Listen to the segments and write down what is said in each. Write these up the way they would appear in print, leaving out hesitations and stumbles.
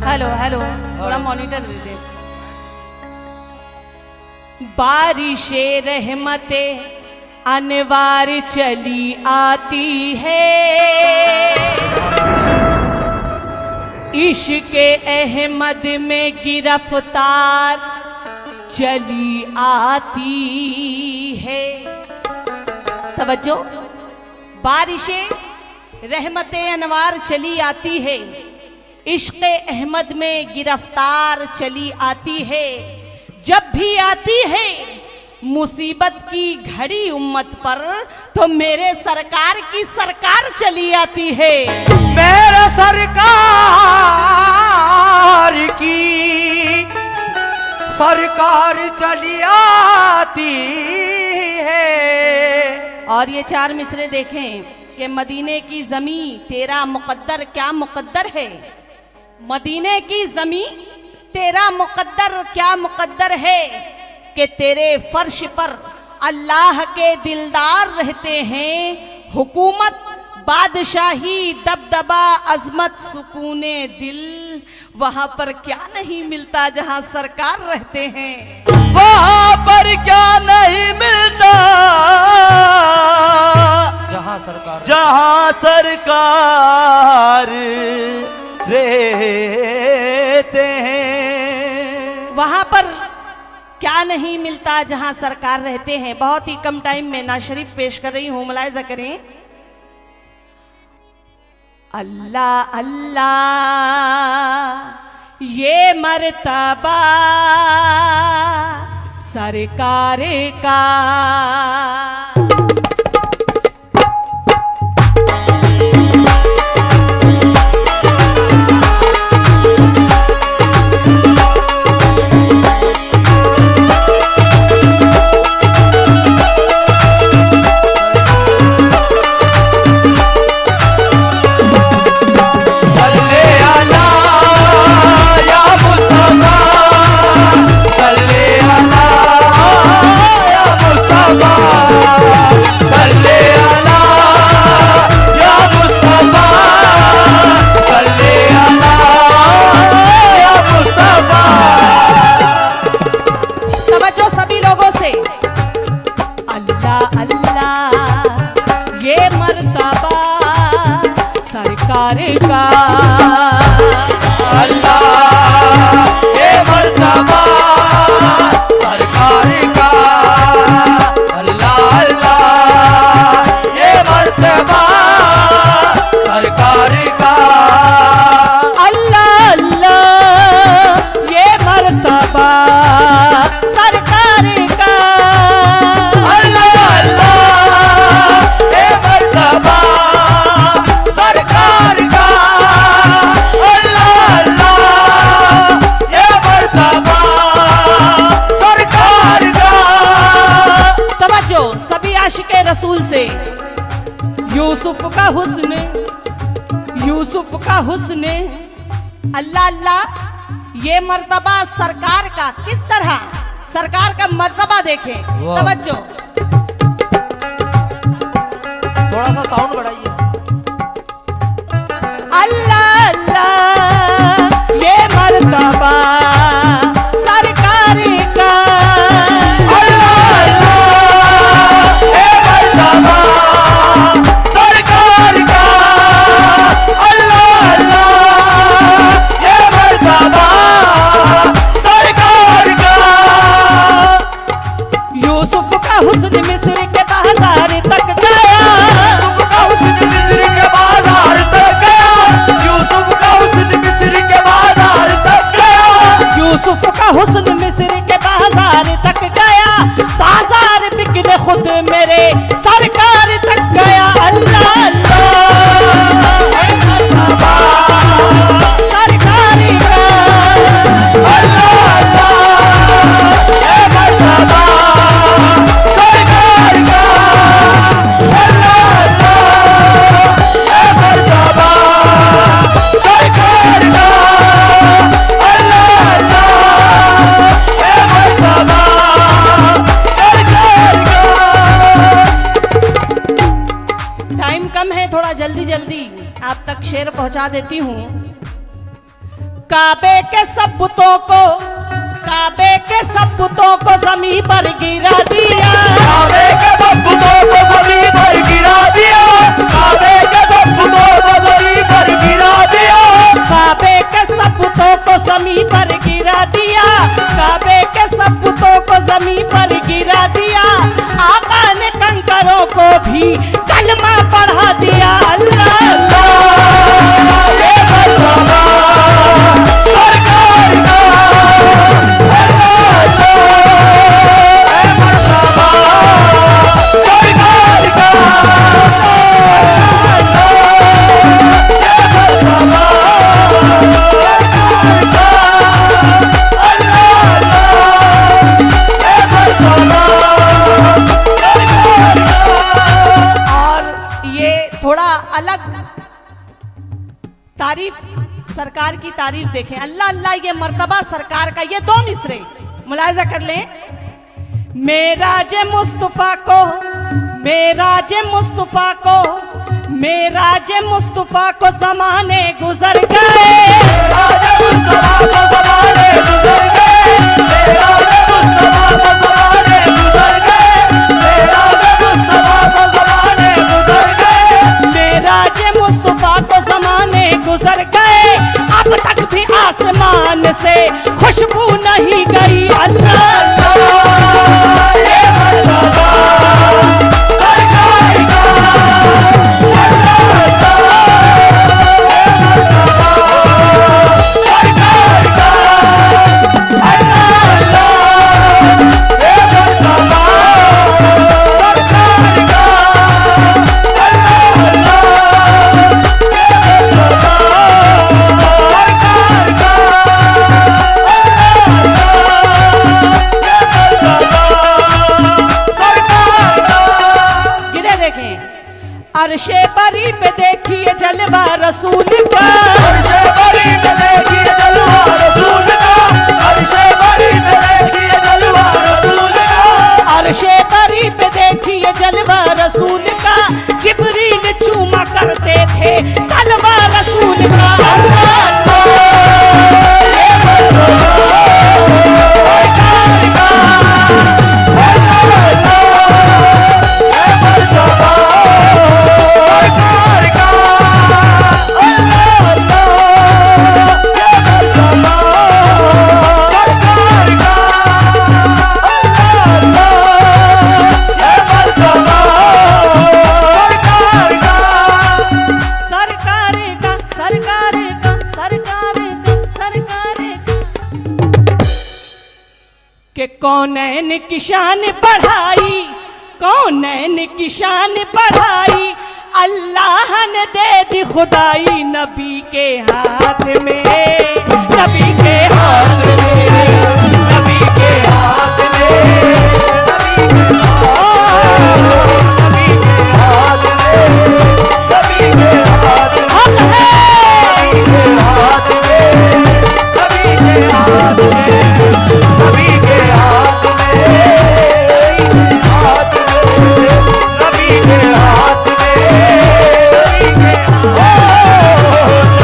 Hello hello, थोड़ा monitor दे दे। बारिशे रहमते अनवार चली आती है, इश्क़े अहमद में गिरफ्तार चली आती है। तवज्जो, बारिशे रहमते अनवार चली आती है, इश्क़े अहमद में गिरफ्तार चली आती है। जब भी आती है मुसीबत की घड़ी उम्मत पर, तो मेरे सरकार की सरकार चली आती है। मेरे सरकार की सरकार चली आती है। और ये चार मिसरे देखें कि मदीने की ज़मीं तेरा मुक़द्दर क्या मुक़द्दर है। मदीने की ज़मीं तेरा मुक़द्दर क्या मुक़द्दर है कि तेरे फर्श पर अल्लाह के दिलदार रहते हैं। हुकूमत, बादशाही, दबदबा, अजमत, सुकूने दिल, वहाँ पर क्या नहीं मिलता जहाँ सरकार रहते हैं। वहाँ पर क्या नहीं मिलता जहाँ सरकार रहते हैं। वहाँ पर क्या नहीं मिलता जहाँ सरकार रहते हैं। बहुत ही कम टाइम में ना शरीफ पेश कर रही हूँ, मुलाहिजा करें। अल्लाह अल्लाह ये मर्तबा सरकार का, यूसुफ का हुस्न, अल्लाह अल्लाह ये मर्तबा सरकार का। किस तरह सरकार का मर्तबा देखें, तवज्जो। थोड़ा सा साउंड बढ़ाइए। अल्लाह अल्लाह ये मर्तबा सरकार का, अल्लाह अल्लाह ये मर्तबा सरकार का, अल्लाह अल्लाह ये मर्तबा सरकार का। यूसुफ का हुस्न मिस्र के बाजार तक गया, यूसुफ का हुस्न मिस्र के बाजार तक गया, यूसुफ का हुस्न मिस्र के बाजार तक गया, यूसुफ का हुस्न मिस्र के बाजार तक गया, बाजार बिकने खुद मेरे सरकार तक गया। अल्लाह अल्लाह सरकार का, अल्लाह अल्लाह ये मर्तबा सरकार का, अल्लाह अल्लाह ये मर्तबा सरकार का, अल्लाह अल्लाह ये मर्तबा सरकार का। पहुंचा देती हूँ। काबे के सब बुतों को जमीन पर गिरा दिया, काबे के सब बुतों को जमीन पर गिरा दिया, काबे के सब बुतों को जमीन पर गिरा दिया, काबे के सब बुतों को जमीन पर गिरा दिया, काबे के सब बुतों को जमीन पर गिरा दिया। आका ने कंकरों को भी कलमा पढ़ा दिया। अल्लाह अल्लाह ये मरतबा सरकार का, अल्लाह अल्लाह ये मरतबा सरकार का, अल्लाह अल्लाह ये मरतबा सरकार का, अल्लाह अल्लाह ये मरतबा सरकार का। और ये थोड़ा अलग तारीफ, सरकार की तारीफ देखें। अल्लाह अल्लाह ये मर्तबा सरकार का, ये दो मिसरे मुलाहिजा कर लें। मेराज मुस्तफा को, मेराज मुस्तफा को, मेराज मुस्तफा को ज़माने गुजर गए, मेराज मुस्तफा को ज़माने गुजर गए, मेराज मुस्तफा को ज़माने गुजर गए, मेराज मुस्तफा को ज़माने गुजर गए, मेराज मुस्तफा को ज़माने गुजर गए। अब तक भी आसमान से खुशबू नहीं गई। अल्लाह अल्लाह ये मरतबा सरकार का, अल्लाह अल्लाह ये मरतबा सरकार का, अल्लाह अल्लाह ये मरतबा सरकार का, अल्लाह अल्लाह ये मरतबा सरकार का, अल्लाह गिरे देखें। अर्शे बरी पे देखिए जलवा रसूल का, अर्शे बरी पे देखिए जलवा रसूल का, अर्शे बरी पे देखिए जलवा रसूल का, अर्शे बरी पे देखिए जलवा रसूल का। जिब्रील चूमा करते थे तलवा रसूल का। अल्लाह अल्लाह ये मरतबा सरकार का, अल्लाह अल्लाह ये मरतबा सरकार का, अल्लाह अल्लाह ये मरतबा सरकार का, अल्लाह अल्लाह ये मरतबा सरकार का। सरकार का, सरकार का, सरकार का, सरकार का। कि कौनैन की शान बढ़ाई, कौनैन की शान बढ़ाई। अल्लाह ने दे दी खुदाई नबी के हाथ में, नबी के हाथ में, नबी के हाथ में, नबी के हाथ में, नबी के हाथ में, हक है। नबी के हाथ में, नबी के हाथ में, नबी के हाथ में, नबी के हाथ में,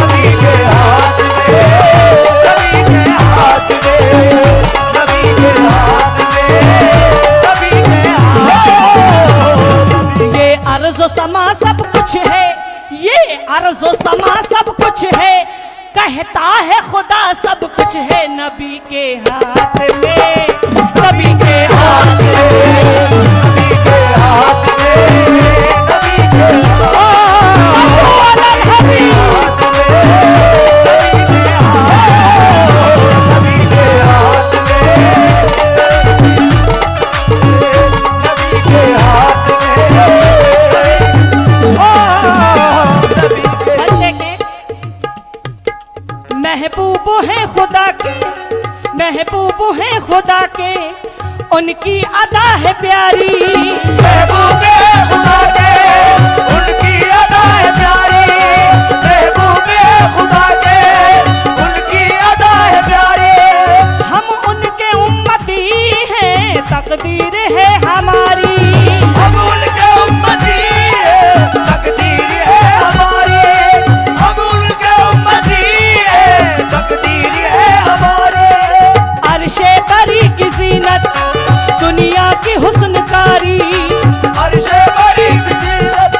नबी के हाथ में, नबी के हाथ में, नबी के हाथ में। ये अर्ज़ो समा सब कुछ है, ये अर्ज़ो समा सब कुछ है। कहता है खुदा सब कुछ है नबी के हाथ में, नबी के हाथ में, नबी के हाथ में, नबी के हाथ में, नबी के हाथ में, नबी के हाथ में, नबी के बंदे के महबूब हैं खुदा के, महबूब हैं खुदा के। उनकी अदा है प्यारी, महबूबे खुदा के, उनकी अदा है प्यारी, महबूबे खुदा के, उनकी अदा है प्यारी। हम उनके उम्मती हैं, तकदीर है हमारी। हम उनके उम्मती हैं, तकदीर है हमारी। हम उनके की हुस्नकारी, अर्शे बरीक जीनत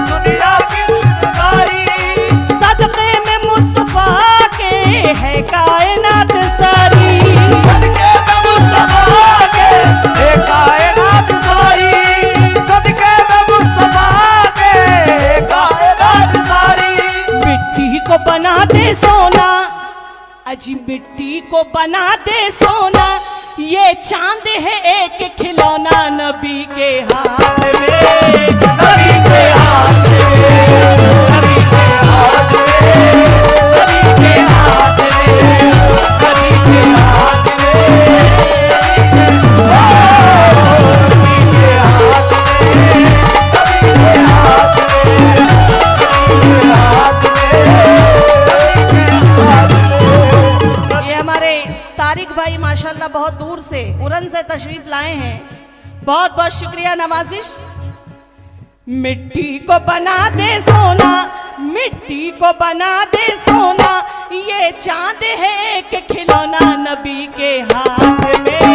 दुनिया की हुस्नकारी, सदक़े में मुस्तफा के है कायनात सारी, सदके में मुस्तफा के है कायनात सारी, सदके में मुस्तफा के है कायनात सारी। मिट्टी को बना दे सोना, अजी मिट्टी को बना दे सोना, ये चांद है एक खिलौना नबी के हाथ में, नबी के हाथ में, नबी के हाथ में, नबी के हाथ में, नबी के हाथ में, नबी के हाथ में, नबी के हाथ में, नबी के हाथ में। ये हमारे तारिक भाई माशाल्लाह बहुत दूर से उरन से तशरीफ लाए हैं, बहुत बहुत शुक्रिया नवाजिश। मिट्टी को बना दे सोना, मिट्टी को बना दे सोना, ये चांद है एक खिलौना नबी के हाथ में,